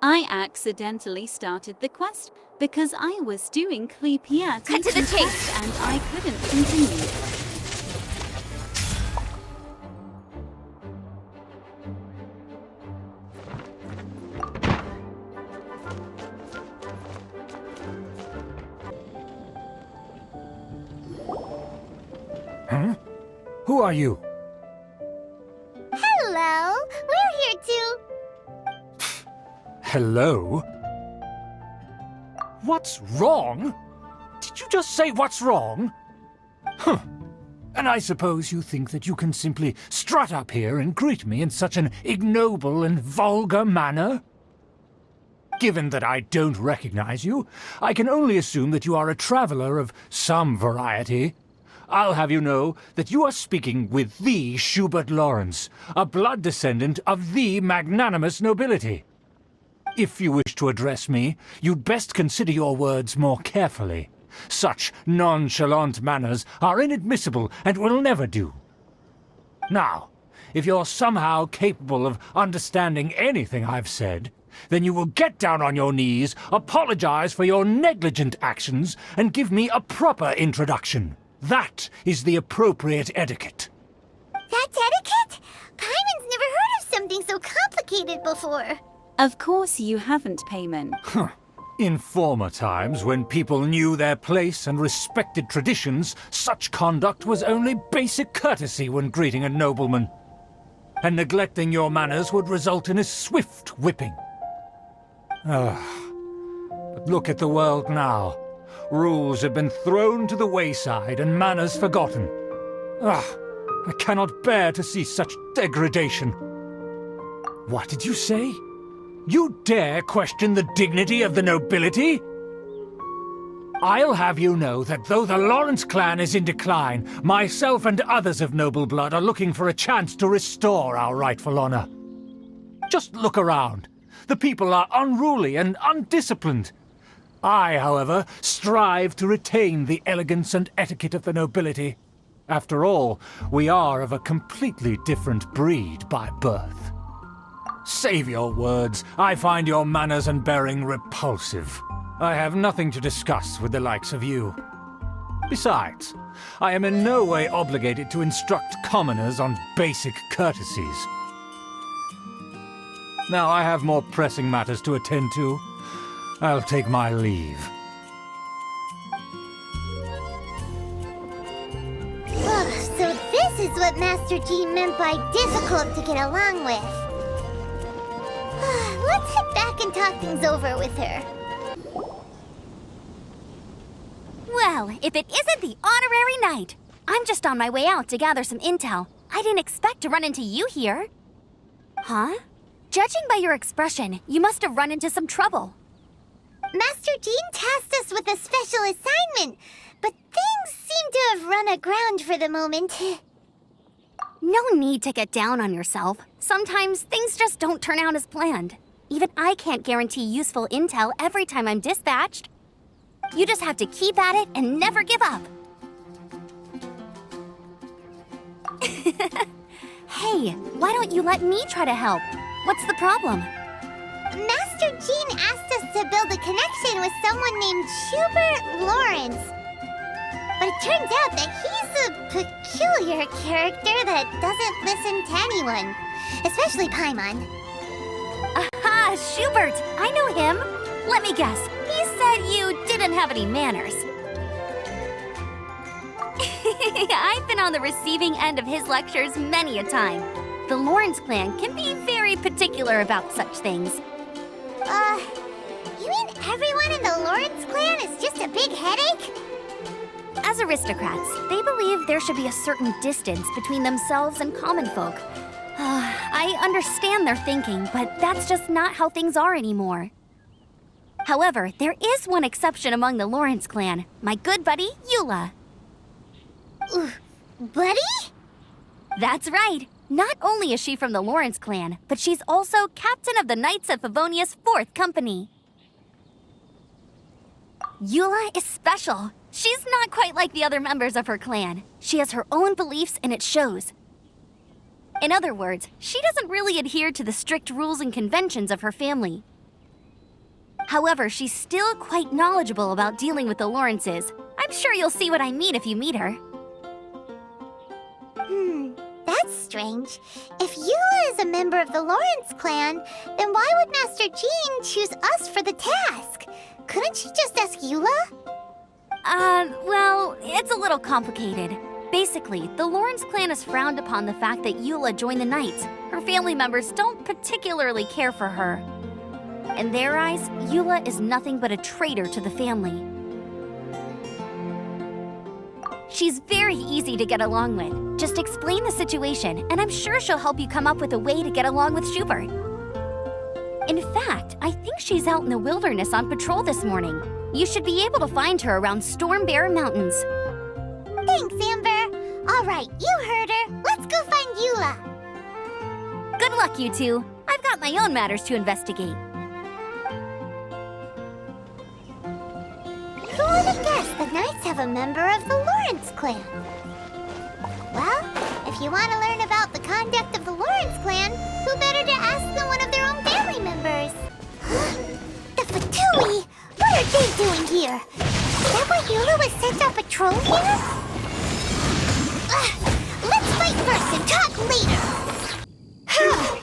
I accidentally started the quest because I was doing Clepiat Cut to the chase. and I couldn't continue. Huh? Who are you? Hello, we're here to... Hello? What's wrong? Did you just say what's wrong? Huh. And I suppose you think that you can simply strut up here and greet me in such an ignoble and vulgar manner? Given that I don't recognize you, I can only assume that you are a traveler of some variety. I'll have you know that you are speaking with the Schubert Lawrence, a blood descendant of the magnanimous nobility. If you wish to address me, you'd best consider your words more carefully. Such nonchalant manners are inadmissible and will never do. Now, if you're somehow capable of understanding anything I've said, then you will get down on your knees, apologize for your negligent actions, and give me a proper introduction. That is the appropriate etiquette. That's etiquette? Paimon's never heard of something so complicated before. Of course you haven't, Paimon. In former times, when people knew their place and respected traditions, such conduct was only basic courtesy when greeting a nobleman. And neglecting your manners would result in a swift whipping. But look at the world now. Rules have been thrown to the wayside and manners forgotten. I cannot bear to see such degradation. What did you say? You dare question the dignity of the nobility? I'll have you know that though the Lawrence clan is in decline, myself and others of noble blood are looking for a chance to restore our rightful honor. Just look around. The people are unruly and undisciplined. I, however, strive to retain the elegance and etiquette of the nobility. After all, we are of a completely different breed by birth. Save your words. I find your manners and bearing repulsive. I have nothing to discuss with the likes of you. Besides, I am in no way obligated to instruct commoners on basic courtesies. Now I have more pressing matters to attend to. I'll take my leave. So this is what Master Jean meant by difficult to get along with. Let's head back and talk things over with her. Well, if it isn't the honorary knight! I'm just on my way out to gather some intel. I didn't expect to run into you here. Huh? Judging by your expression, you must have run into some trouble. Master Jean tasked us with a special assignment, but things seem to have run aground for the moment. No need to get down on yourself. Sometimes things just don't turn out as planned. Even I can't guarantee useful intel every time I'm dispatched. You just have to keep at it and never give up. Hey, why don't you let me try to help? What's the problem? Master Jean asked us to build a connection with someone named Schubert Lawrence. But it turns out that he's a peculiar character that doesn't listen to anyone, especially Paimon. Aha, Schubert! I know him. Let me guess. He said you didn't have any manners. I've been on the receiving end of his lectures many a time. The Lawrence clan can be very particular about such things. You mean everyone in the Lawrence clan is just a big headache? As aristocrats, they believe there should be a certain distance between themselves and common folk. I understand their thinking, but that's just not how things are anymore. However, there is one exception among the Lawrence clan, my good buddy, Eula. Buddy? That's right. Not only is she from the Lawrence clan, but she's also captain of the Knights of Favonia's 4th Company. Eula is special. She's not quite like the other members of her clan. She has her own beliefs and it shows. In other words, she doesn't really adhere to the strict rules and conventions of her family. However, she's still quite knowledgeable about dealing with the Lawrences. I'm sure you'll see what I mean if you meet her. That's strange. If Eula is a member of the Lawrence clan, then why would Master Jean choose us for the task? Couldn't she just ask Eula? Well, it's a little complicated. Basically, the Lawrence clan has frowned upon the fact that Eula joined the Knights. Her family members don't particularly care for her. In their eyes, Eula is nothing but a traitor to the family. She's very easy to get along with. Just explain the situation, and I'm sure she'll help you come up with a way to get along with Schubert. In fact, I think she's out in the wilderness on patrol this morning. You should be able to find her around Storm Bear Mountains. Thanks, Amber. All right, you heard her. Let's go find Eula. Good luck, you two. I've got my own matters to investigate. Who would have guessed the Knights have a member of the Lawrence clan? Well, if you want to learn about the conduct of the Lawrence clan, who better to ask than one of their own family members? The Fatui! What are they doing here? Is that why Eula was sent on patrol here? Let's fight first and talk later! Huh.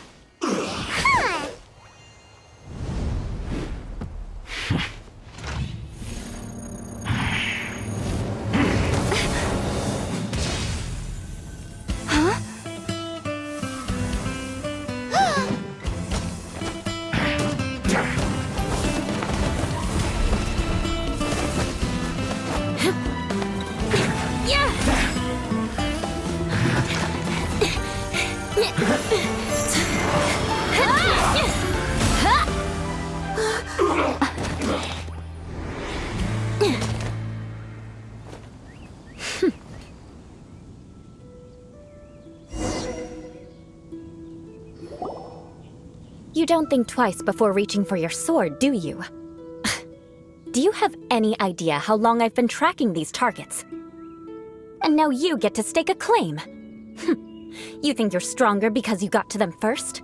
You don't think twice before reaching for your sword, do you? Do you have any idea how long I've been tracking these targets? And now you get to stake a claim. You think you're stronger because you got to them first?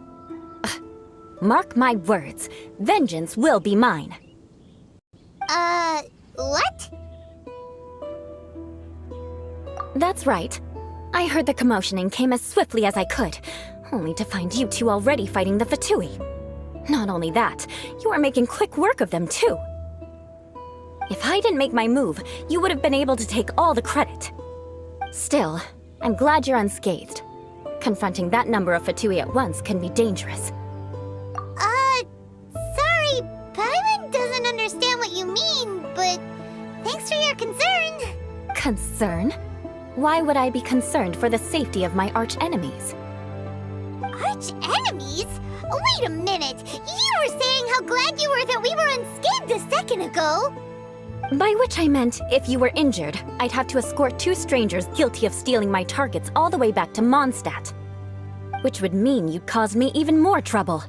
Mark my words, vengeance will be mine. What? That's right. I heard the commotion and came as swiftly as I could, only to find you two already fighting the Fatui. Not only that, you are making quick work of them too. If I didn't make my move, you would have been able to take all the credit. Still, I'm glad you're unscathed. Confronting that number of Fatui at once can be dangerous. Sorry, Paimon doesn't understand what you mean, but thanks for your concern. Concern? Why would I be concerned for the safety of my arch-enemies? Arch-enemies? Wait a minute! You were saying how glad you were that we were unscathed a second ago! By which I meant, if you were injured, I'd have to escort two strangers guilty of stealing my targets all the way back to Mondstadt. Which would mean you'd cause me even more trouble.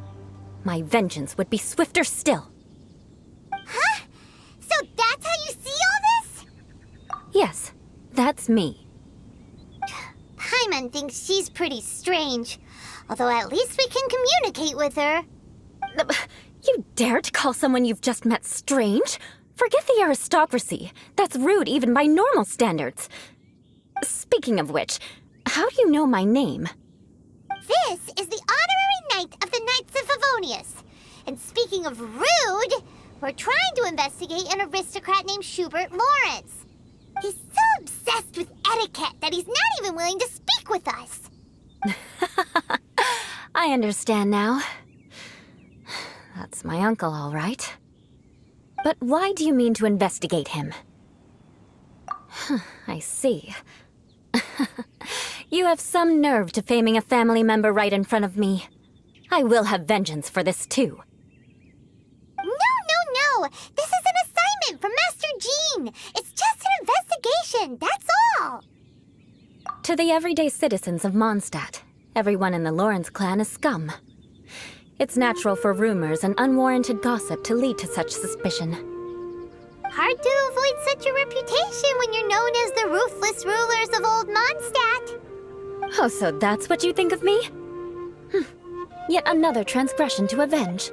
My vengeance would be swifter still. Huh? So that's how you see all this? Yes, that's me. Paimon thinks she's pretty strange. Although at least we can communicate with her. You dare to call someone you've just met strange? Forget the aristocracy. That's rude even by normal standards. Speaking of which, how do you know my name? This is the honorary knight of the Knights of Favonius. And speaking of rude, we're trying to investigate an aristocrat named Schubert Lawrence. He's so obsessed with etiquette that he's not even willing to speak with us. I understand now. That's my uncle, all right. But why do you mean to investigate him? I see. You have some nerve to faming a family member right in front of me. I will have vengeance for this too. No! This is an assignment from Master Jean! It's just an investigation, that's all! To the everyday citizens of Mondstadt, everyone in the Lawrence clan is scum. It's natural for rumors and unwarranted gossip to lead to such suspicion. Hard to avoid such a reputation when you're known as the ruthless rulers of old Mondstadt. Oh, so that's what you think of me? Yet another transgression to avenge.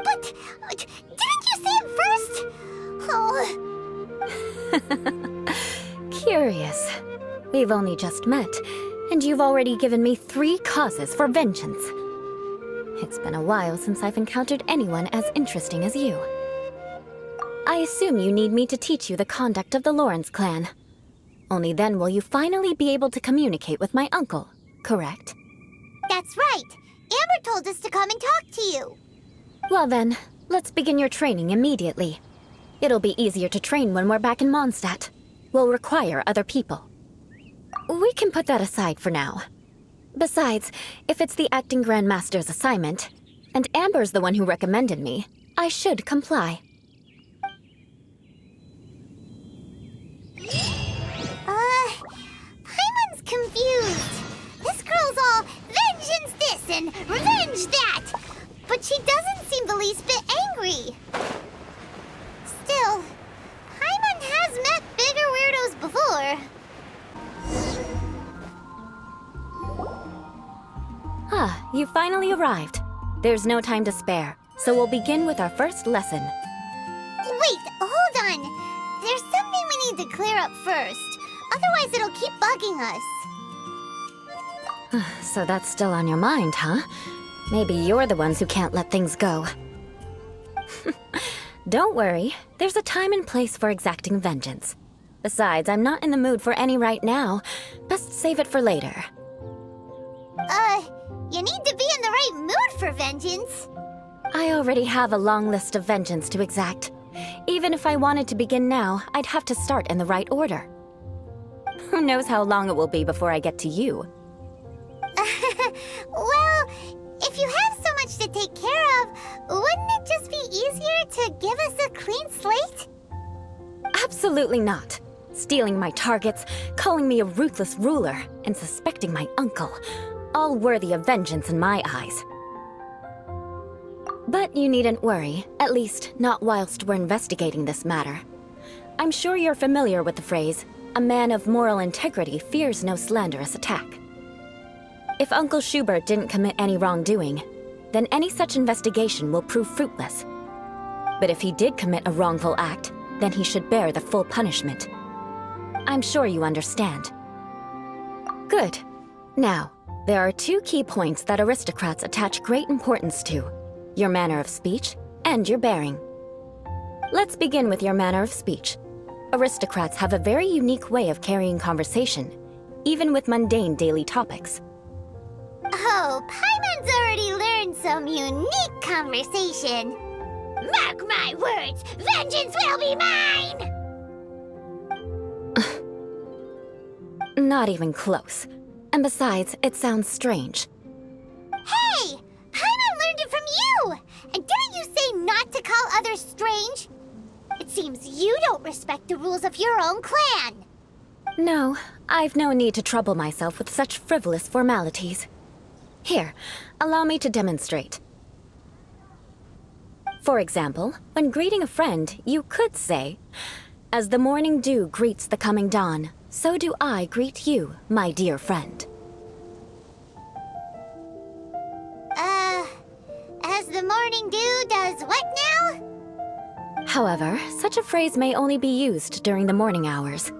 But didn't you say it first? Oh. Curious. We've only just met, and you've already given me 3 causes for vengeance. It's been a while since I've encountered anyone as interesting as you. I assume you need me to teach you the conduct of the Lawrence clan. Only then will you finally be able to communicate with my uncle, correct? That's right. Amber told us to come and talk to you. Well then, let's begin your training immediately. It'll be easier to train when we're back in Mondstadt. We'll require other people. We can put that aside for now. Besides, if it's the acting Grandmaster's assignment, and Amber's the one who recommended me, I should comply. Paimon's confused. This girl's all vengeance this and revenge that. But she doesn't seem the least bit angry. Still, Paimon has met bigger weirdos before. Ah, you finally arrived. There's no time to spare, so we'll begin with our first lesson. Wait, hold on. There's something we need to clear up first. Otherwise, it'll keep bugging us. So that's still on your mind, huh? Maybe you're the ones who can't let things go. Don't worry, there's a time and place for exacting vengeance. Besides, I'm not in the mood for any right now. Best save it for later. You need to be in the right mood for vengeance. I already have a long list of vengeance to exact. Even if I wanted to begin now, I'd have to start in the right order. Who knows how long it will be before I get to you? Well, if you have so much to take care of, wouldn't it just be easier to give us a clean slate? Absolutely not. Stealing my targets, calling me a ruthless ruler, and suspecting my uncle. All worthy of vengeance in my eyes. But you needn't worry, at least not whilst we're investigating this matter. I'm sure you're familiar with the phrase, a man of moral integrity fears no slanderous attack. If Uncle Schubert didn't commit any wrongdoing, then any such investigation will prove fruitless. But if he did commit a wrongful act, then he should bear the full punishment. I'm sure you understand. Good. Now, there are 2 key points that aristocrats attach great importance to: your manner of speech and your bearing. Let's begin with your manner of speech. Aristocrats have a very unique way of carrying conversation, even with mundane daily topics. Oh, Paimon's already learned some unique conversation. Mark my words, vengeance will be mine! Not even close. And besides, it sounds strange. Hey! Paimon learned it from you! And didn't you say not to call others strange? It seems you don't respect the rules of your own clan. No, I've no need to trouble myself with such frivolous formalities. Here, allow me to demonstrate. For example, when greeting a friend, you could say, "As the morning dew greets the coming dawn, so do I greet you, my dear friend." As the morning dew does what now? However, such a phrase may only be used during the morning hours.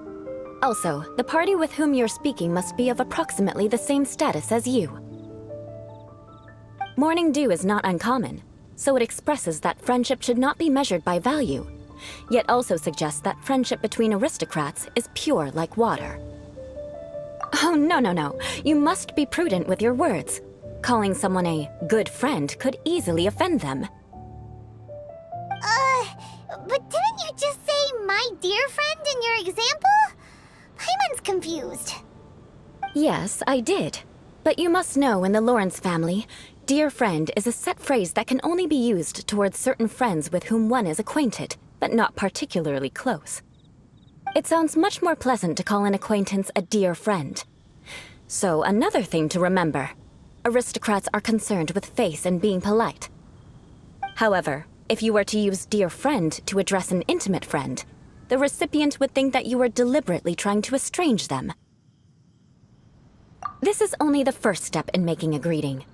Also, the party with whom you're speaking must be of approximately the same status as you. Morning dew is not uncommon, so it expresses that friendship should not be measured by value, yet also suggests that friendship between aristocrats is pure like water. Oh, no. You must be prudent with your words. Calling someone a good friend could easily offend them. But didn't you just say my dear friend in your example? Paimon's confused. Yes, I did. But you must know in the Lawrence family, dear friend is a set phrase that can only be used towards certain friends with whom one is acquainted, but not particularly close. It sounds much more pleasant to call an acquaintance a dear friend. So another thing to remember, aristocrats are concerned with face and being polite. However, if you were to use dear friend to address an intimate friend, the recipient would think that you were deliberately trying to estrange them. This is only the first step in making a greeting.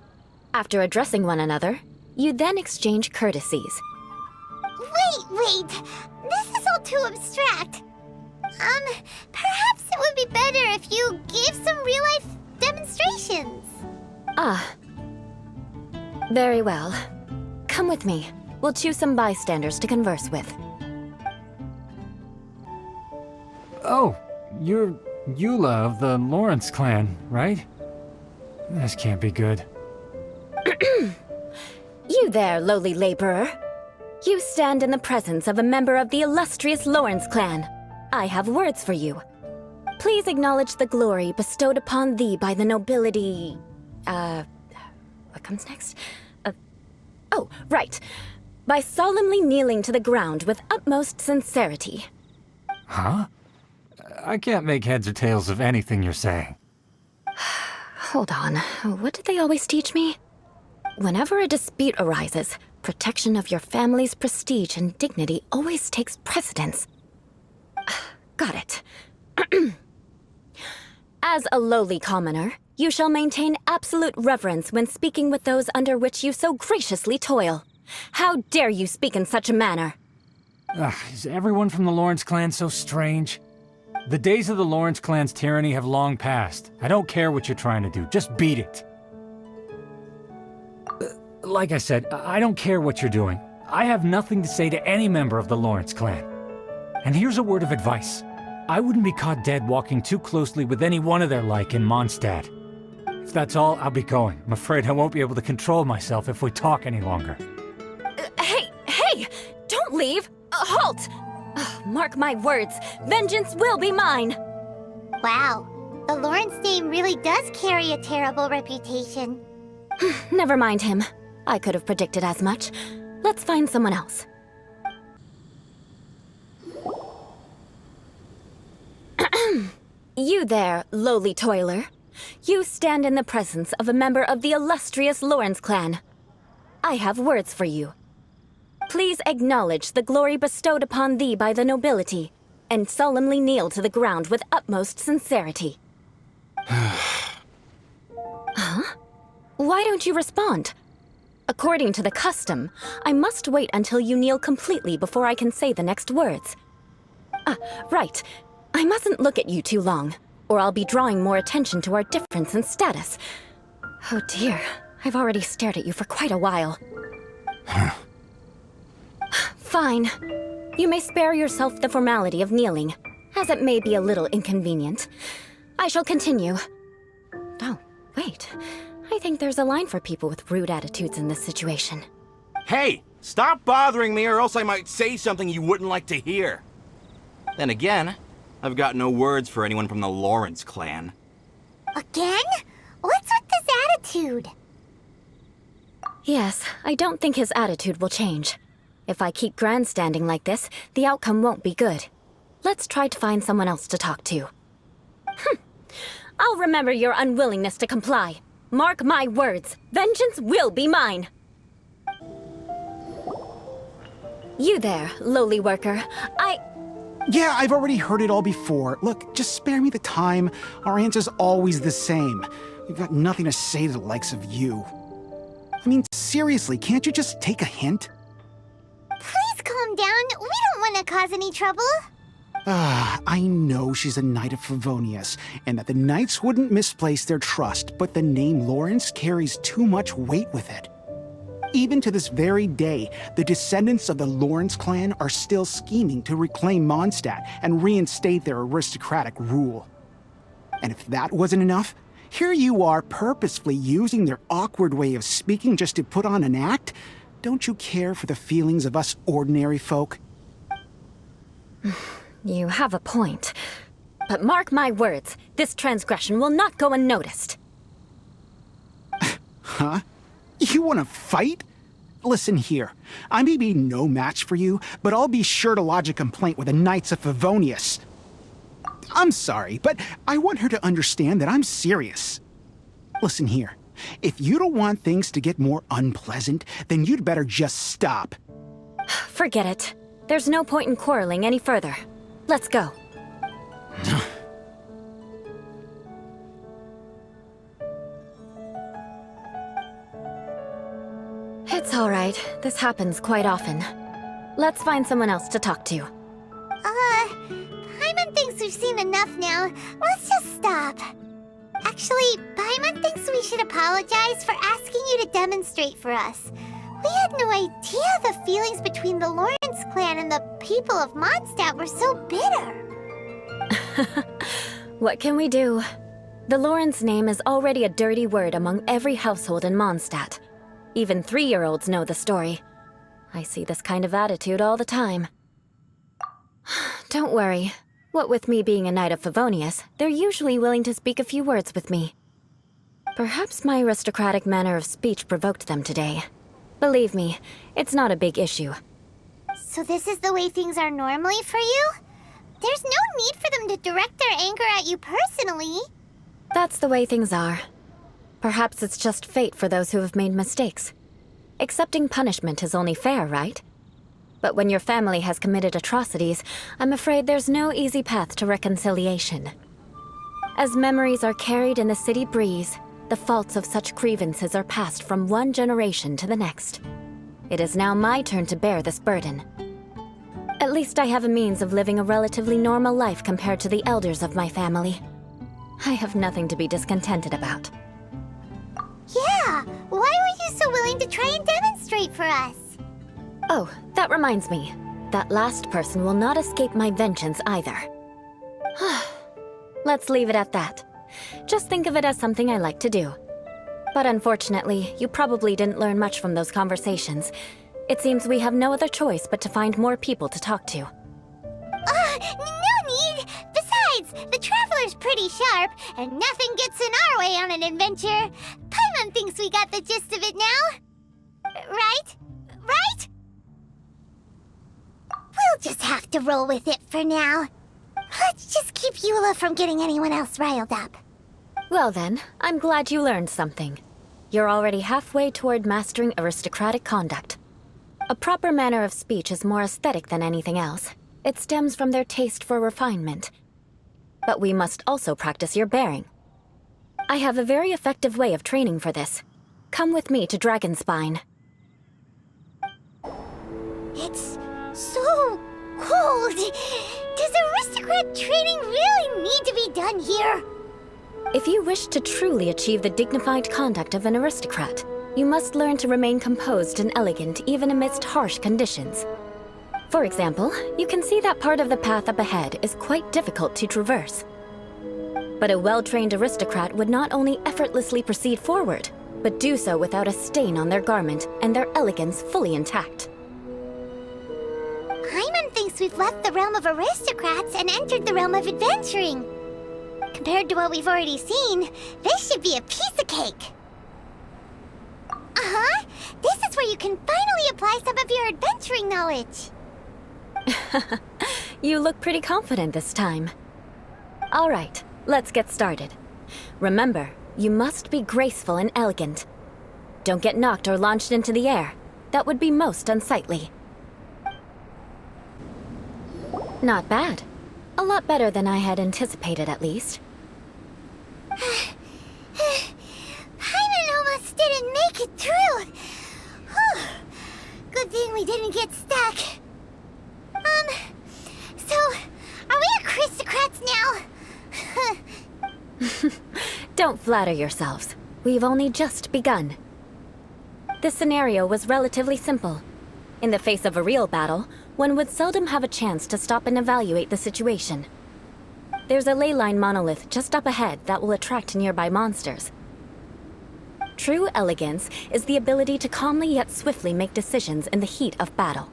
After addressing one another, You then exchange courtesies. Wait. This is all too abstract. Perhaps it would be better if you gave some real-life demonstrations. Ah. Very well. Come with me. We'll choose some bystanders to converse with. Oh, you're Eula of the Lawrence clan, right? This can't be good. You there, lowly laborer. You stand in the presence of a member of the illustrious Lawrence clan. I have words for you. Please acknowledge the glory bestowed upon thee by the nobility... What comes next? Oh, right. By solemnly kneeling to the ground with utmost sincerity. Huh? I can't make heads or tails of anything you're saying. Hold on. What did they always teach me? Whenever a dispute arises, protection of your family's prestige and dignity always takes precedence. Got it. As a lowly commoner, you shall maintain absolute reverence when speaking with those under which you so graciously toil. How dare you speak in such a manner? Is everyone from the Lawrence clan so strange? The days of the Lawrence clan's tyranny have long passed. I don't care what you're trying to do, just beat it. Like I said, I don't care what you're doing. I have nothing to say to any member of the Lawrence clan. And here's a word of advice. I wouldn't be caught dead walking too closely with any one of their like in Mondstadt. If that's all, I'll be going. I'm afraid I won't be able to control myself if we talk any longer. Hey! Don't leave! Halt! Mark my words, vengeance will be mine! Wow, the Lawrence name really does carry a terrible reputation. Never mind him. I could have predicted as much. Let's find someone else. You there, lowly toiler. You stand in the presence of a member of the illustrious Lawrence clan. I have words for you. Please acknowledge the glory bestowed upon thee by the nobility, and solemnly kneel to the ground with utmost sincerity. Huh? Why don't you respond? According to the custom, I must wait until you kneel completely before I can say the next words. Right. I mustn't look at you too long, or I'll be drawing more attention to our difference in status. Oh dear, I've already stared at you for quite a while. Fine. You may spare yourself the formality of kneeling, as it may be a little inconvenient. I shall continue. Oh, wait. I think there's a line for people with rude attitudes in this situation. Hey, stop bothering me or else I might say something you wouldn't like to hear. Then again, I've got no words for anyone from the Lawrence clan. Again? What's with this attitude? Yes, I don't think his attitude will change. If I keep grandstanding like this, the outcome won't be good. Let's try to find someone else to talk to. I'll remember your unwillingness to comply. Mark my words, vengeance will be mine. You there, lowly worker. Yeah, I've already heard it all before. Look, just spare me the time. Our answer's always the same. We've got nothing to say to the likes of you. I mean, seriously, can't you just take a hint? Please calm down. We don't want to cause any trouble. I know she's a knight of Favonius, and that the knights wouldn't misplace their trust, but the name Lawrence carries too much weight with it. Even to this very day, the descendants of the Lawrence clan are still scheming to reclaim Mondstadt and reinstate their aristocratic rule. And if that wasn't enough, here you are purposefully using their awkward way of speaking just to put on an act? Don't you care for the feelings of us ordinary folk? You have a point. But mark my words, this transgression will not go unnoticed. Huh? You want to fight? Listen here, I may be no match for you, but I'll be sure to lodge a complaint with the Knights of Favonius. I'm sorry, but I want her to understand that I'm serious. Listen here, if you don't want things to get more unpleasant, then you'd better just stop. Forget it. There's no point in quarreling any further. Let's go. It's all right. This happens quite often. Let's find someone else to talk to. Paimon thinks we've seen enough now. Let's just stop. Actually, Paimon thinks we should apologize for asking you to demonstrate for us. We had no idea the feelings between the Lawrence clan and the people of Mondstadt were so bitter. What can we do? The Lawrence name is already a dirty word among every household in Mondstadt. Even 3-year-olds know the story. I see this kind of attitude all the time. Don't worry. What with me being a Knight of Favonius, they're usually willing to speak a few words with me. Perhaps my aristocratic manner of speech provoked them today. Believe me, it's not a big issue. So this is the way things are normally for you? There's no need for them to direct their anger at you personally. That's the way things are. Perhaps it's just fate for those who have made mistakes. Accepting punishment is only fair, right? But when your family has committed atrocities, I'm afraid there's no easy path to reconciliation. As memories are carried in the city breeze, the faults of such grievances are passed from one generation to the next. It is now my turn to bear this burden. At least I have a means of living a relatively normal life compared to the elders of my family. I have nothing to be discontented about. Yeah, why were you so willing to try and demonstrate for us? Oh, that reminds me. That last person will not escape my vengeance either. Let's leave it at that. Just think of it as something I like to do. But unfortunately, you probably didn't learn much from those conversations. It seems we have no other choice but to find more people to talk to. No need! Besides, the Traveler's pretty sharp, and nothing gets in our way on an adventure. Paimon thinks we got the gist of it now. Right? Right? We'll just have to roll with it for now. Let's just keep Eula from getting anyone else riled up. Well then, I'm glad you learned something. You're already halfway toward mastering aristocratic conduct. A proper manner of speech is more aesthetic than anything else. It stems from their taste for refinement. But we must also practice your bearing. I have a very effective way of training for this. Come with me to Dragonspine. It's so cold. Does aristocrat training really need to be done here? If you wish to truly achieve the dignified conduct of an aristocrat, you must learn to remain composed and elegant even amidst harsh conditions. For example, you can see that part of the path up ahead is quite difficult to traverse. But a well-trained aristocrat would not only effortlessly proceed forward, but do so without a stain on their garment and their elegance fully intact. Paimon thinks we've left the realm of aristocrats and entered the realm of adventuring. Compared to what we've already seen, this should be a piece of cake. Uh-huh. This is where you can finally apply some of your adventuring knowledge. You look pretty confident this time. All right, let's get started. Remember, you must be graceful and elegant. Don't get knocked or launched into the air. That would be most unsightly. Not bad. A lot better than I had anticipated, at least. Paimon almost didn't make it through. Whew. Good thing we didn't get stuck. So, are we aristocrats now? Don't flatter yourselves. We've only just begun. This scenario was relatively simple. In the face of a real battle, one would seldom have a chance to stop and evaluate the situation. There's a ley line monolith just up ahead that will attract nearby monsters. True elegance is the ability to calmly yet swiftly make decisions in the heat of battle.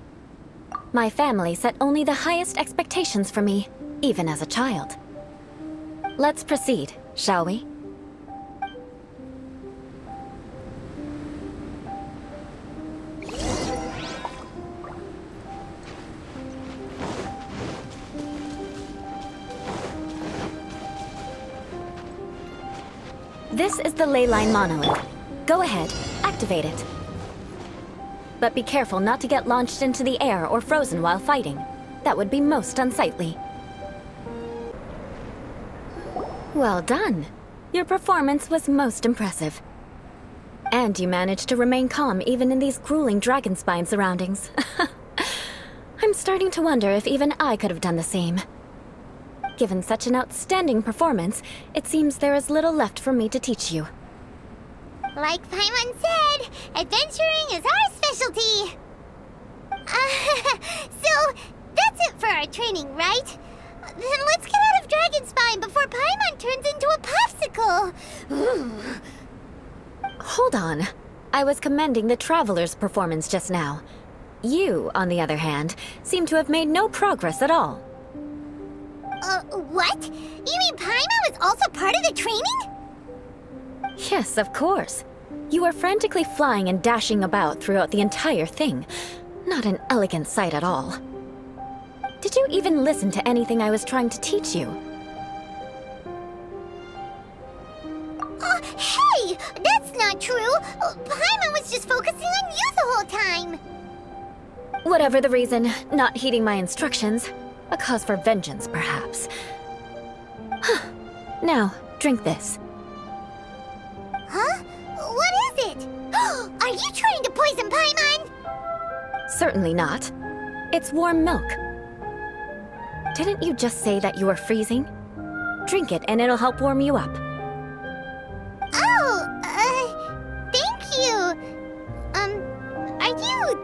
My family set only the highest expectations for me, even as a child. Let's proceed, shall we? This is the ley line monolith. Go ahead, activate it. But be careful not to get launched into the air or frozen while fighting. That would be most unsightly. Well done. Your performance was most impressive. And you managed to remain calm even in these grueling dragon spine surroundings. I'm starting to wonder if even I could have done the same. Given such an outstanding performance, it seems there is little left for me to teach you. Like Paimon said, adventuring is our specialty. So, that's it for our training, right? Then let's get out of Dragonspine before Paimon turns into a popsicle. Hold on. I was commending the Traveler's performance just now. You, on the other hand, seem to have made no progress at all. What? You mean Paimon was also part of the training? Yes, of course. You were frantically flying and dashing about throughout the entire thing. Not an elegant sight at all. Did you even listen to anything I was trying to teach you? Hey! That's not true! Paimon was just focusing on you the whole time! Whatever the reason, not heeding my instructions. A cause for vengeance, perhaps. Now, drink this. Huh? What is it? Are you trying to poison Paimon? Certainly not. It's warm milk. Didn't you just say that you were freezing? Drink it and it'll help warm you up. Oh, thank you. Are you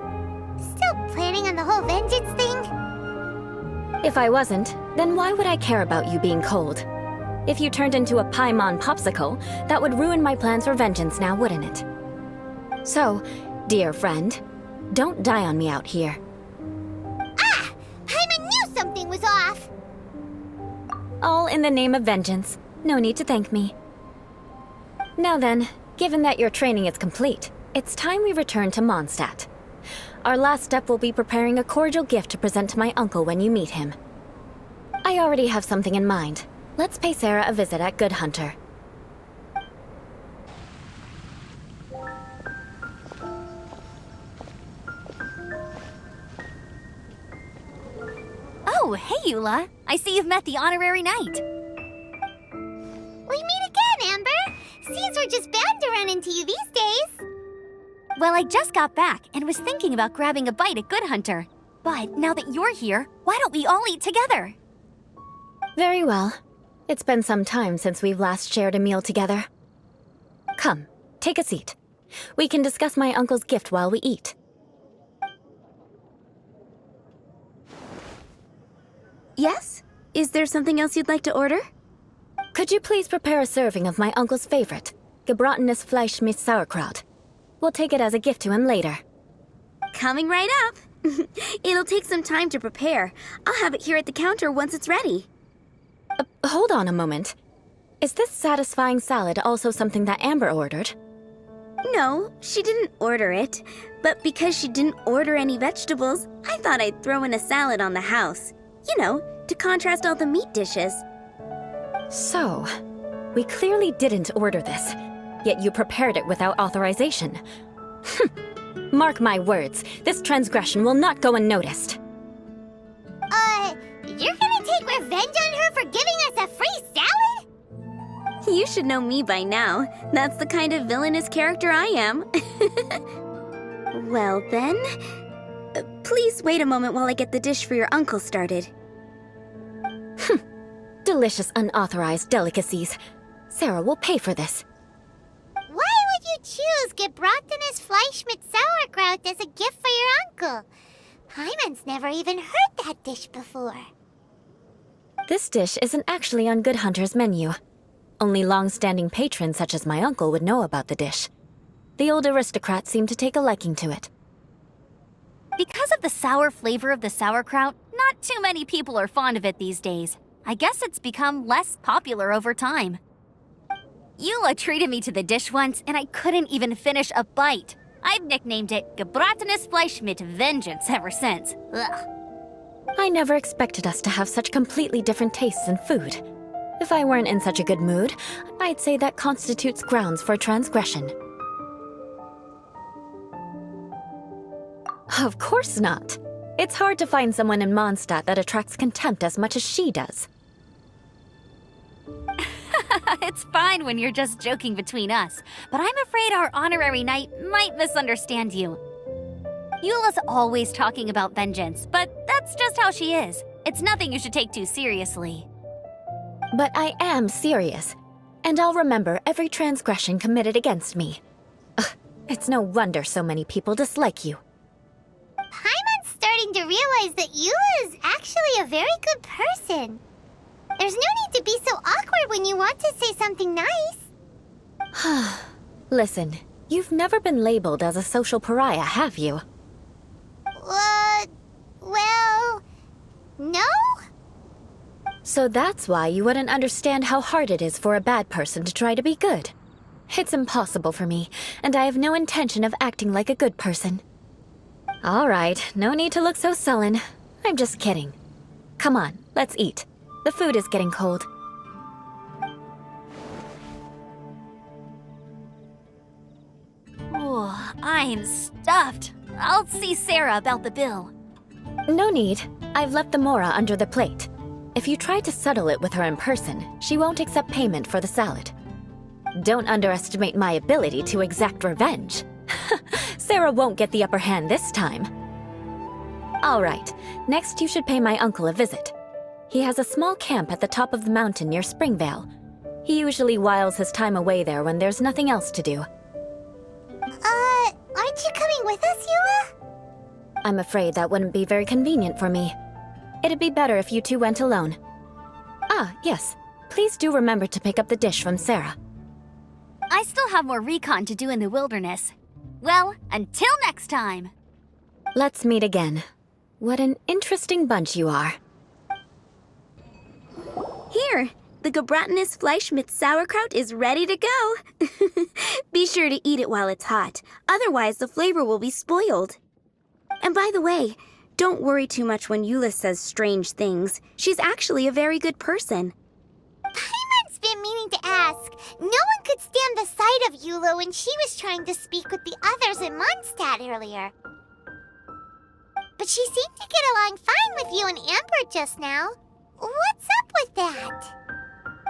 still planning on the whole vengeance thing? If I wasn't, then why would I care about you being cold? If you turned into a Paimon popsicle, that would ruin my plans for vengeance now, wouldn't it? So, dear friend, don't die on me out here. Ah! Paimon knew something was off! All in the name of vengeance. No need to thank me. Now then, given that your training is complete, it's time we return to Mondstadt. Our last step will be preparing a cordial gift to present to my uncle when you meet him. I already have something in mind. Let's pay Sarah a visit at Good Hunter. Oh, hey, Eula. I see you've met the honorary knight. We meet again, Amber! Seems we're just bound to run into you these days. Well, I just got back and was thinking about grabbing a bite at Good Hunter. But now that you're here, why don't we all eat together? Very well. It's been some time since we've last shared a meal together. Come, take a seat. We can discuss my uncle's gift while we eat. Yes? Is there something else you'd like to order? Could you please prepare a serving of my uncle's favorite, gebratenes Fleisch mit Sauerkraut? We'll take it as a gift to him later. Coming right up. It'll take some time to prepare. I'll have it here at the counter once it's ready. Hold on a moment. Is this satisfying salad also something that Amber ordered? No, she didn't order it. But because she didn't order any vegetables, I thought I'd throw in a salad on the house. You know, to contrast all the meat dishes. So, we clearly didn't order this, yet you prepared it without authorization. Mark my words, this transgression will not go unnoticed. You're gonna take revenge on her for giving us a free salad? You should know me by now. That's the kind of villainous character I am. Well then, please wait a moment while I get the dish for your uncle started. Delicious unauthorized delicacies. Sarah will pay for this. Why would you choose gebratenes Fleisch mit Sauerkraut as a gift for your uncle? Paimon's never even heard that dish before. This dish isn't actually on Good Hunter's menu. Only long-standing patrons such as my uncle would know about the dish. The old aristocrat seemed to take a liking to it. Because of the sour flavor of the sauerkraut, not too many people are fond of it these days. I guess it's become less popular over time. Eula treated me to the dish once, and I couldn't even finish a bite. I've nicknamed it gebratenes Fleisch mit Vengeance ever since. Ugh. I never expected us to have such completely different tastes in food. If I weren't in such a good mood, I'd say that constitutes grounds for transgression. Of course not. It's hard to find someone in Mondstadt that attracts contempt as much as she does. It's fine when you're just joking between us, but I'm afraid our honorary knight might misunderstand you. Eula's always talking about vengeance, but that's just how she is. It's nothing you should take too seriously. But I am serious, and I'll remember every transgression committed against me. Ugh, it's no wonder so many people dislike you. Paimon's starting to realize that Eula is actually a very good person. There's no need to be so awkward when you want to say something nice. Listen, you've never been labeled as a social pariah, have you? Well, no? So that's why you wouldn't understand how hard it is for a bad person to try to be good. It's impossible for me, and I have no intention of acting like a good person. All right, no need to look so sullen. I'm just kidding. Come on, let's eat. The food is getting cold. Oh, I'm stuffed. I'll see Sarah about the bill. No need. I've left the mora under the plate. If you try to settle it with her in person, she won't accept payment for the salad. Don't underestimate my ability to exact revenge. Sarah won't get the upper hand this time. All right, next you should pay my uncle a visit. He has a small camp at the top of the mountain near Springvale. He usually whiles his time away there when there's nothing else to do. Aren't you coming with us, Eula? I'm afraid that wouldn't be very convenient for me. It'd be better if you two went alone. Ah, yes. Please do remember to pick up the dish from Sarah. I still have more recon to do in the wilderness. Well, until next time! Let's meet again. What an interesting bunch you are. Here, the Gebratinus Fleischmitz sauerkraut is ready to go. Be sure to eat it while it's hot, otherwise the flavor will be spoiled. And by the way, don't worry too much when Eula says strange things. She's actually a very good person. Paimon's been meaning to ask. No one could stand the sight of Eula when she was trying to speak with the others in Mondstadt earlier. But she seemed to get along fine with you and Amber just now. What's up with that?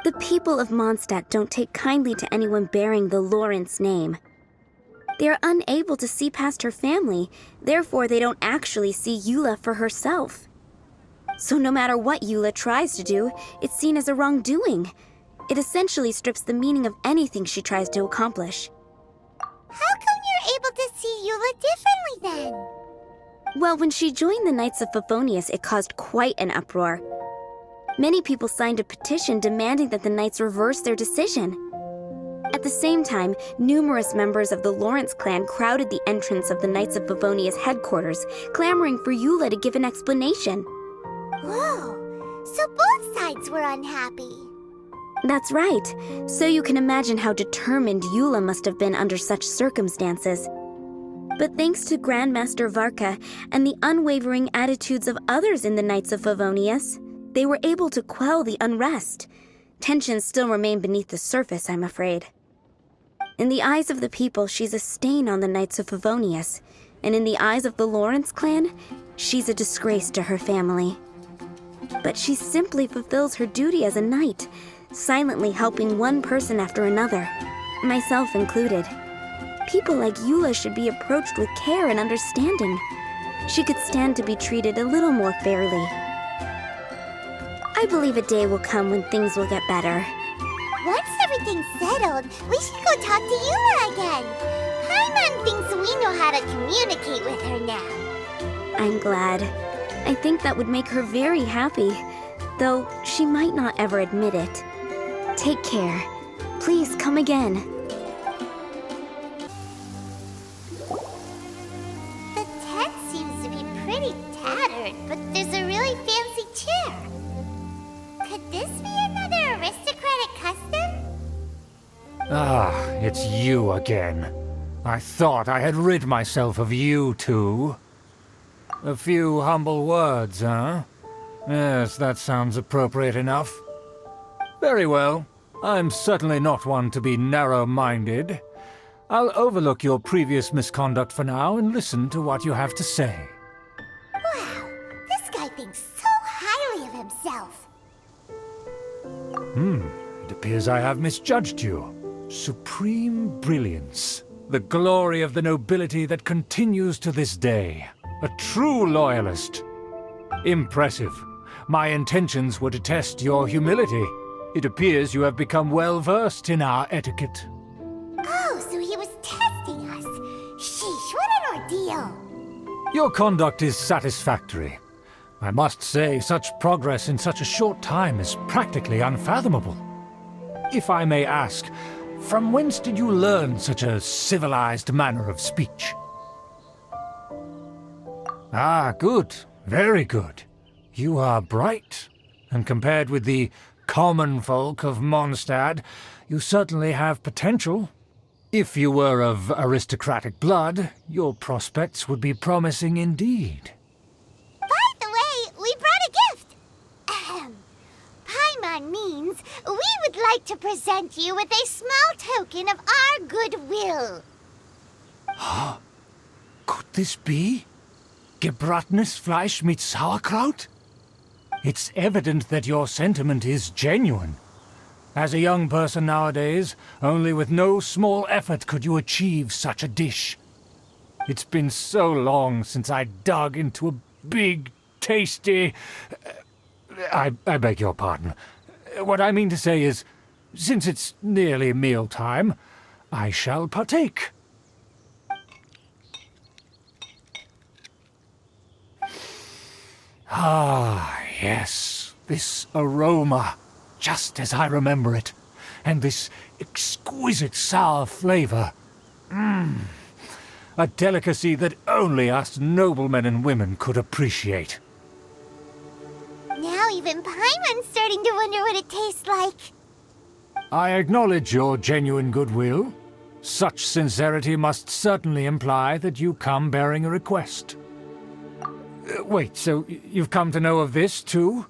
The people of Mondstadt don't take kindly to anyone bearing the Lawrence name. They are unable to see past her family, therefore they don't actually see Eula for herself. So no matter what Eula tries to do, it's seen as a wrongdoing. It essentially strips the meaning of anything she tries to accomplish. How come you're able to see Eula differently then? Well, when she joined the Knights of Favonius, it caused quite an uproar. Many people signed a petition demanding that the Knights reverse their decision. At the same time, numerous members of the Lawrence clan crowded the entrance of the Knights of Favonius headquarters, clamoring for Eula to give an explanation. Whoa, so both sides were unhappy. That's right. So you can imagine how determined Eula must have been under such circumstances. But thanks to Grandmaster Varka and the unwavering attitudes of others in the Knights of Favonius, they were able to quell the unrest. Tensions still remain beneath the surface, I'm afraid. In the eyes of the people, she's a stain on the Knights of Favonius, and in the eyes of the Lawrence clan, she's a disgrace to her family. But she simply fulfills her duty as a knight, silently helping one person after another, myself included. People like Eula should be approached with care and understanding. She could stand to be treated a little more fairly. I believe a day will come when things will get better. Once everything's settled, we should go talk to Eula again. Paimon thinks we know how to communicate with her now. I'm glad. I think that would make her very happy, though she might not ever admit it. Take care. Please come again. The tent seems to be pretty tattered, but there's a really fancy chair. Could this be another aristocratic custom? Ah, it's you again. I thought I had rid myself of you two. A few humble words, huh? Yes, that sounds appropriate enough. Very well. I'm certainly not one to be narrow-minded. I'll overlook your previous misconduct for now and listen to what you have to say. Wow, this guy thinks so highly of himself. It appears I have misjudged you. Supreme brilliance. The glory of the nobility that continues to this day. A true loyalist. Impressive. My intentions were to test your humility. It appears you have become well versed in our etiquette. Oh, so he was testing us. Sheesh, what an ordeal. Your conduct is satisfactory. I must say, such progress in such a short time is practically unfathomable. If I may ask, from whence did you learn such a civilized manner of speech? Ah, good. Very good. You are bright, and compared with the common folk of Mondstadt, you certainly have potential. If you were of aristocratic blood, your prospects would be promising indeed. By the way, we brought a gift. Paimon means we would like to present you with a small token of our goodwill. Could this be? Gebratenes Fleisch mit Sauerkraut? It's evident that your sentiment is genuine. As a young person nowadays, only with no small effort could you achieve such a dish. It's been so long since I dug into a big, tasty... I beg your pardon. What I mean to say is, since it's nearly mealtime, I shall partake. Ah, yes, this aroma, just as I remember it, and this exquisite sour flavor. A delicacy that only us noblemen and women could appreciate. Now even Paimon's starting to wonder what it tastes like. I acknowledge your genuine goodwill. Such sincerity must certainly imply that you come bearing a request. Wait, so you've come to know of this, too?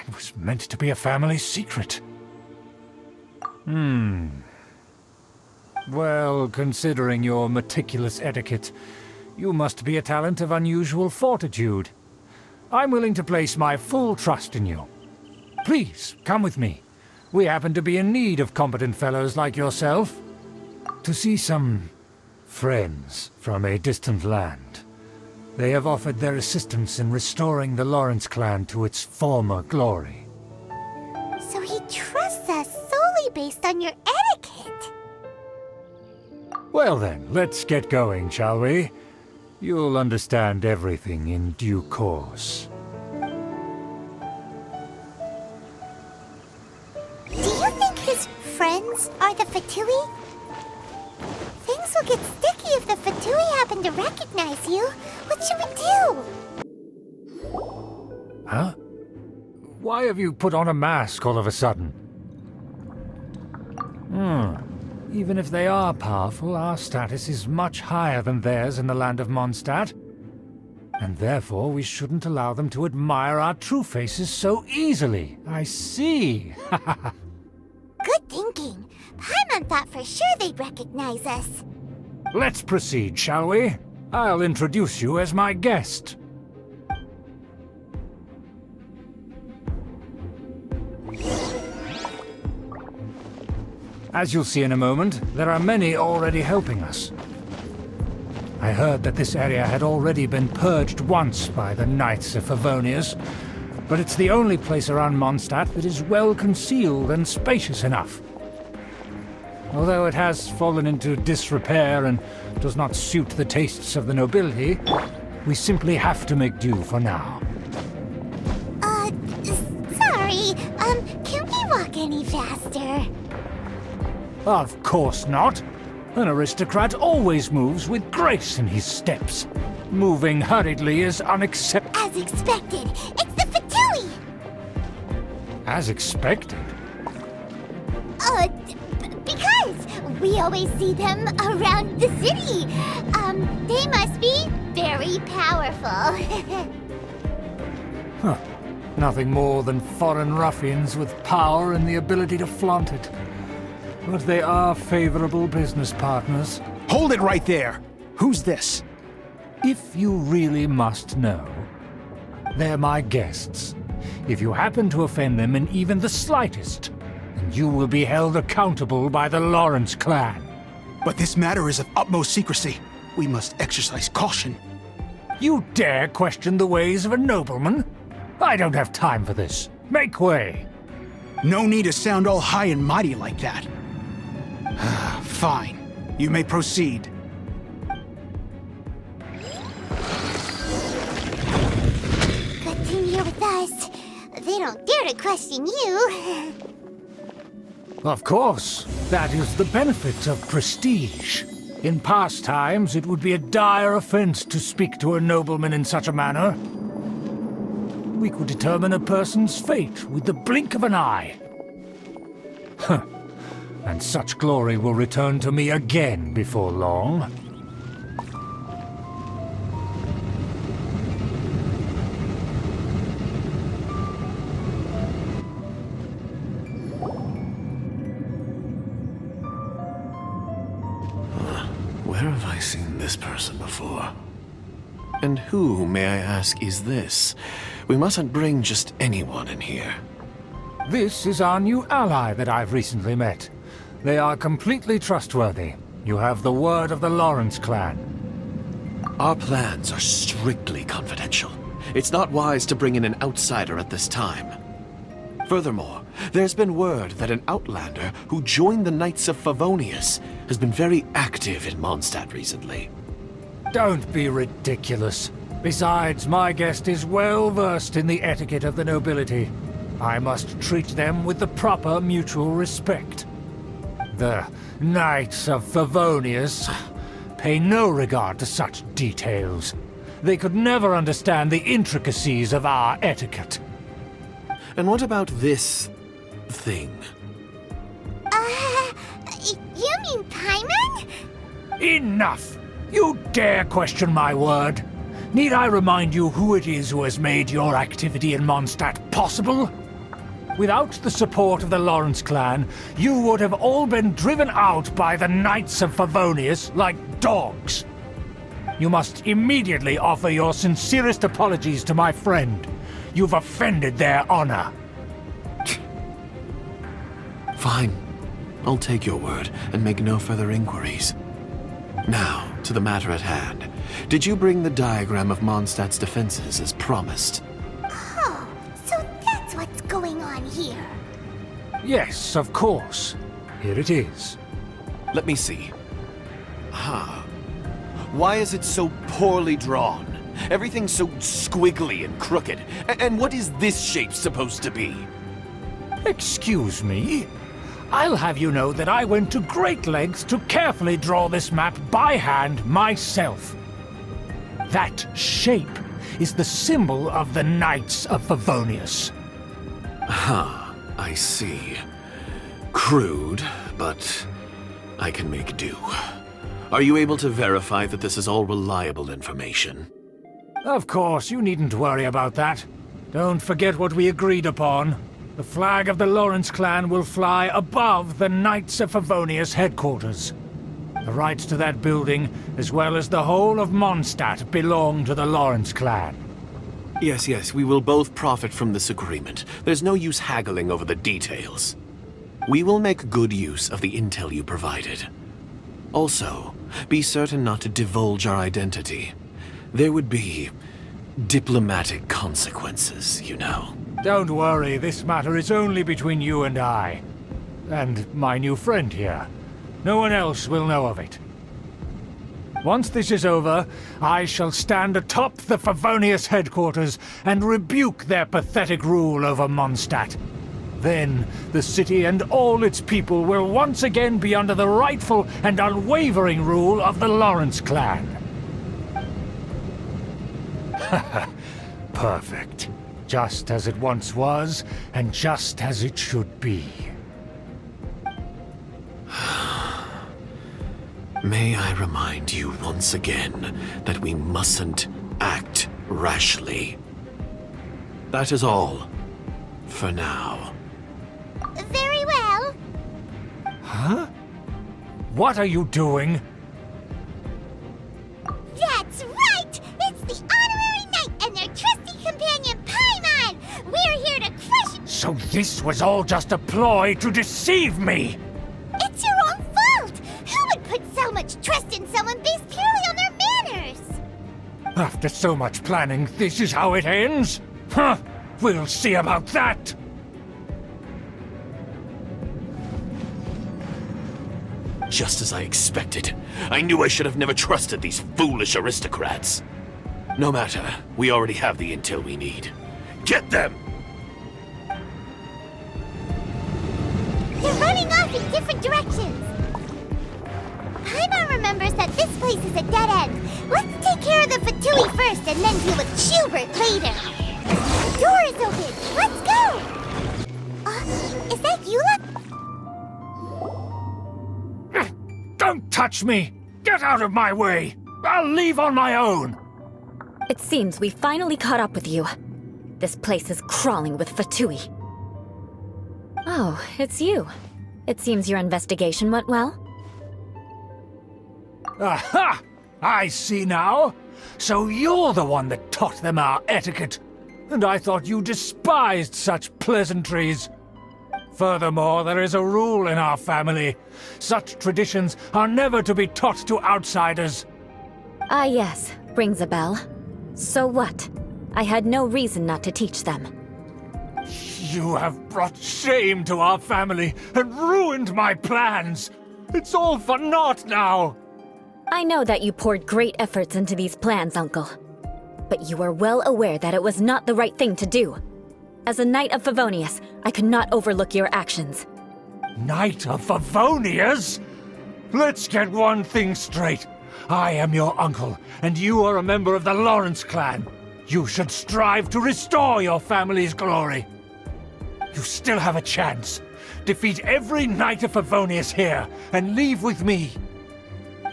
It was meant to be a family secret. Well, considering your meticulous etiquette, you must be a talent of unusual fortitude. I'm willing to place my full trust in you. Please, come with me. We happen to be in need of competent fellows like yourself. To see some friends from a distant land. They have offered their assistance in restoring the Lawrence clan to its former glory. So he trusts us solely based on your etiquette. Well then, let's get going, shall we? You'll understand everything in due course. Do you think his friends are the Fatui? Things will get sticky if the Fatui happen to recognize you. What should we do? Huh? Why have you put on a mask all of a sudden? Even if they are powerful, our status is much higher than theirs in the land of Mondstadt. And therefore we shouldn't allow them to admire our true faces so easily. I see. Good thinking. Paimon thought for sure they'd recognize us. Let's proceed, shall we? I'll introduce you as my guest. As you'll see in a moment, there are many already helping us. I heard that this area had already been purged once by the Knights of Favonius, but it's the only place around Mondstadt that is well concealed and spacious enough. Although it has fallen into disrepair and does not suit the tastes of the nobility, we simply have to make do for now. Sorry, can we walk any faster? Of course not. An aristocrat always moves with grace in his steps. Moving hurriedly is unacceptable. As expected, it's the Fatui! As expected? Because we always see them around the city. They must be very powerful. Nothing more than foreign ruffians with power and the ability to flaunt it. But they are favorable business partners. Hold it right there! Who's this? If you really must know, they're my guests. If you happen to offend them in even the slightest, and you will be held accountable by the Lawrence clan. But this matter is of utmost secrecy. We must exercise caution. You dare question the ways of a nobleman? I don't have time for this. Make way. No need to sound all high and mighty like that. Fine. You may proceed. Good thing you're with us. They don't dare to question you. Of course. That is the benefit of prestige. In past times, it would be a dire offense to speak to a nobleman in such a manner. We could determine a person's fate with the blink of an eye. Huh. And such glory will return to me again before long. Where have I seen this person before? And who, may I ask, is this? We mustn't bring just anyone in here. This is our new ally that I've recently met. They are completely trustworthy. You have the word of the Lawrence clan. Our plans are strictly confidential. It's not wise to bring in an outsider at this time. Furthermore, there's been word that an outlander who joined the Knights of Favonius has been very active in Mondstadt recently. Don't be ridiculous. Besides, my guest is well versed in the etiquette of the nobility. I must treat them with the proper mutual respect. The Knights of Favonius pay no regard to such details. They could never understand the intricacies of our etiquette. And what about this thing? You mean Paimon? Enough! You dare question my word? Need I remind you who it is who has made your activity in Mondstadt possible? Without the support of the Lawrence clan, you would have all been driven out by the Knights of Favonius like dogs. You must immediately offer your sincerest apologies to my friend. You've offended their honor. Fine. I'll take your word and make no further inquiries. Now, to the matter at hand. Did you bring the diagram of Mondstadt's defenses as promised? Oh, so that's what's going on here. Yes, of course. Here it is. Let me see. Why is it so poorly drawn? Everything's so squiggly and crooked. And what is this shape supposed to be? Excuse me? I'll have you know that I went to great lengths to carefully draw this map by hand myself. That shape is the symbol of the Knights of Favonius. I see. Crude, but I can make do. Are you able to verify that this is all reliable information? Of course, you needn't worry about that. Don't forget what we agreed upon. The flag of the Lawrence clan will fly above the Knights of Favonius headquarters. The rights to that building, as well as the whole of Mondstadt, belong to the Lawrence clan. Yes, we will both profit from this agreement. There's no use haggling over the details. We will make good use of the intel you provided. Also, be certain not to divulge our identity. There would be diplomatic consequences, you know. Don't worry, this matter is only between you and I. And my new friend here. No one else will know of it. Once this is over, I shall stand atop the Favonius headquarters and rebuke their pathetic rule over Mondstadt. Then, the city and all its people will once again be under the rightful and unwavering rule of the Lawrence clan. Perfect. Just as it once was, and just as it should be. May I remind you once again that we mustn't act rashly. That is all. For now. Very well. Huh? What are you doing? That's right! It's the honorary knight and their trusty companion Paimon! We're here to crush... So So this was all just a ploy to deceive me! It's your own fault! Who would put so much trust in someone based purely on their manners? After so much planning, this is how it ends? Huh! We'll see about that! Just as I expected. I knew I should have never trusted these foolish aristocrats. No matter, we already have the intel we need. Get them! They're running off in different directions. Paimon remembers that this place is a dead end. Let's take care of the Fatui first and then deal with Schubert later. The door is open. Let's go! Is that Eula? Don't touch me! Get out of my way! I'll leave on my own! It seems we finally caught up with you. This place is crawling with Fatui. Oh, it's you. It seems your investigation went well. Aha! I see now! So you're the one that taught them our etiquette. And I thought you despised such pleasantries. Furthermore, there is a rule in our family. Such traditions are never to be taught to outsiders. Ah yes, rings a bell. So what? I had no reason not to teach them. You have brought shame to our family and ruined my plans. It's all for naught now. I know that you poured great efforts into these plans, Uncle. But you are well aware that it was not the right thing to do. As a Knight of Favonius, I could not overlook your actions. Knight of Favonius? Let's get one thing straight. I am your uncle, and you are a member of the Lawrence clan. You should strive to restore your family's glory. You still have a chance. Defeat every Knight of Favonius here, and leave with me.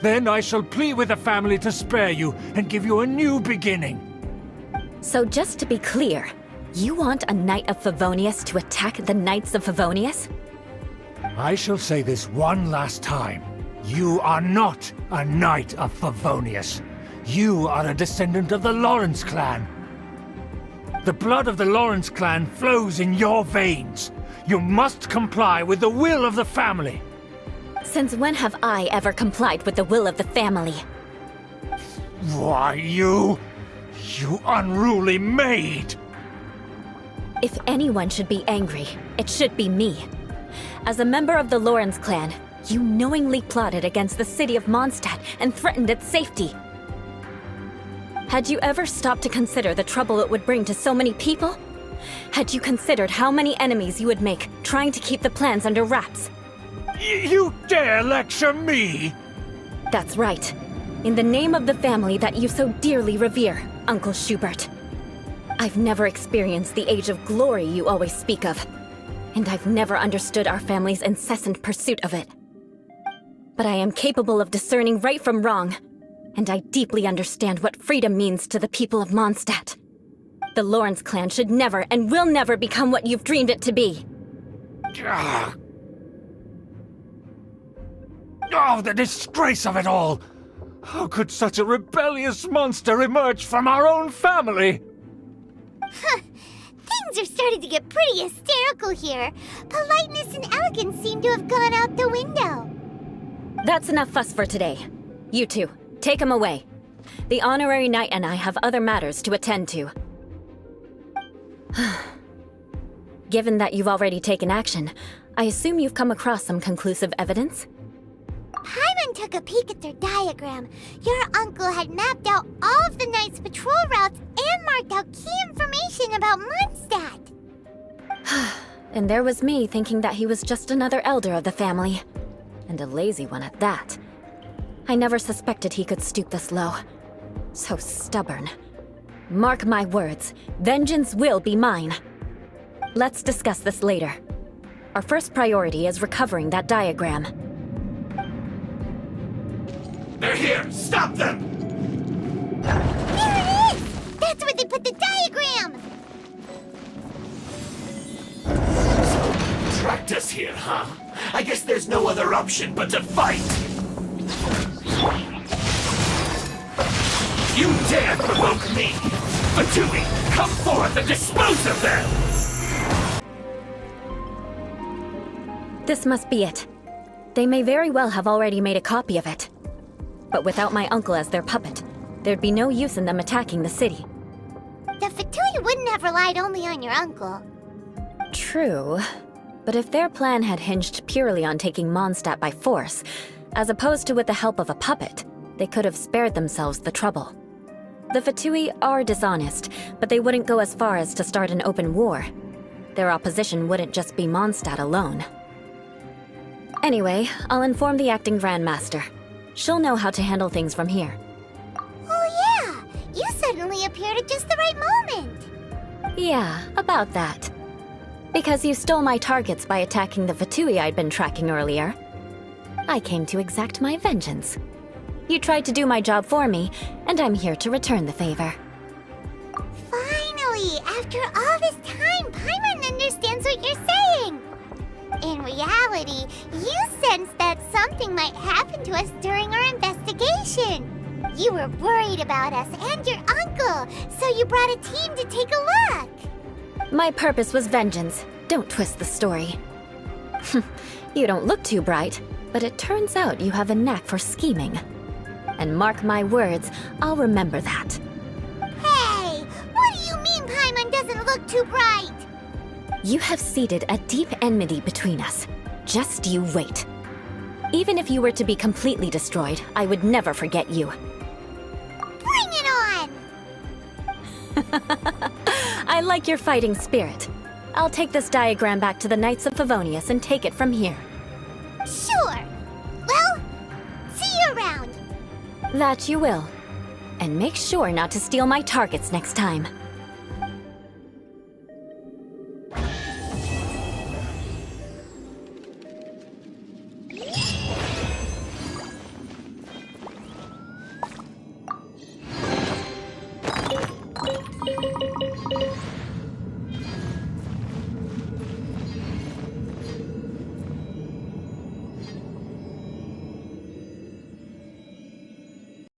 Then I shall plead with the family to spare you and give you a new beginning. So just to be clear, you want a Knight of Favonius to attack the Knights of Favonius? I shall say this one last time. You are not a Knight of Favonius. You are a descendant of the Lawrence clan. The blood of the Lawrence clan flows in your veins. You must comply with the will of the family. Since when have I ever complied with the will of the family? Why, you unruly maid! If anyone should be angry, it should be me. As a member of the Lawrence clan, you knowingly plotted against the city of Mondstadt and threatened its safety. Had you ever stopped to consider the trouble it would bring to so many people? Had you considered how many enemies you would make trying to keep the plans under wraps? You dare lecture me? That's right. In the name of the family that you so dearly revere, Uncle Schubert. I've never experienced the age of glory you always speak of, and I've never understood our family's incessant pursuit of it. But I am capable of discerning right from wrong, and I deeply understand what freedom means to the people of Mondstadt. The Lawrence clan should never and will never become what you've dreamed it to be. Oh, the disgrace of it all! How could such a rebellious monster emerge from our own family? Things are starting to get pretty hysterical here. Politeness and elegance seem to have gone out the window. That's enough fuss for today. You two, take him away. The honorary knight and I have other matters to attend to. Given that you've already taken action, I assume you've come across some conclusive evidence? Paimon took a peek at their diagram. Your uncle had mapped out all of the Knight's patrol routes and marked out key information about Mondstadt. And there was me thinking that he was just another elder of the family. And a lazy one at that. I never suspected he could stoop this low. So stubborn. Mark my words, vengeance will be mine. Let's discuss this later. Our first priority is recovering that diagram. They're here! Stop them! There it is! That's where they put the diagram! So, tracked us here, huh? I guess there's no other option but to fight! You dare provoke me! Fatui, come forth and dispose of them! This must be it. They may very well have already made a copy of it. But without my uncle as their puppet, there'd be no use in them attacking the city. The Fatui wouldn't have relied only on your uncle. True. But if their plan had hinged purely on taking Mondstadt by force, as opposed to with the help of a puppet, they could have spared themselves the trouble. The Fatui are dishonest, but they wouldn't go as far as to start an open war. Their opposition wouldn't just be Mondstadt alone. Anyway, I'll inform the acting Grandmaster. She'll know how to handle things from here. Oh yeah! You suddenly appeared at just the right moment! Yeah, about that. Because you stole my targets by attacking the Fatui I'd been tracking earlier. I came to exact my vengeance. You tried to do my job for me, and I'm here to return the favor. Finally! After all this time, Paimon understands what you're saying! In reality, you sensed that something might happen to us during our investigation. You were worried about us and your uncle, so you brought a team to take a look. My purpose was vengeance. Don't twist the story. You don't look too bright, but it turns out you have a knack for scheming. And mark my words, I'll remember that. Hey! What do you mean Paimon doesn't look too bright? You have seeded a deep enmity between us. Just you wait. Even if you were to be completely destroyed, I would never forget you. Bring it on! I like your fighting spirit. I'll take this diagram back to the Knights of Favonius and take it from here. Sure. Well, see you around. That you will. And make sure not to steal my targets next time.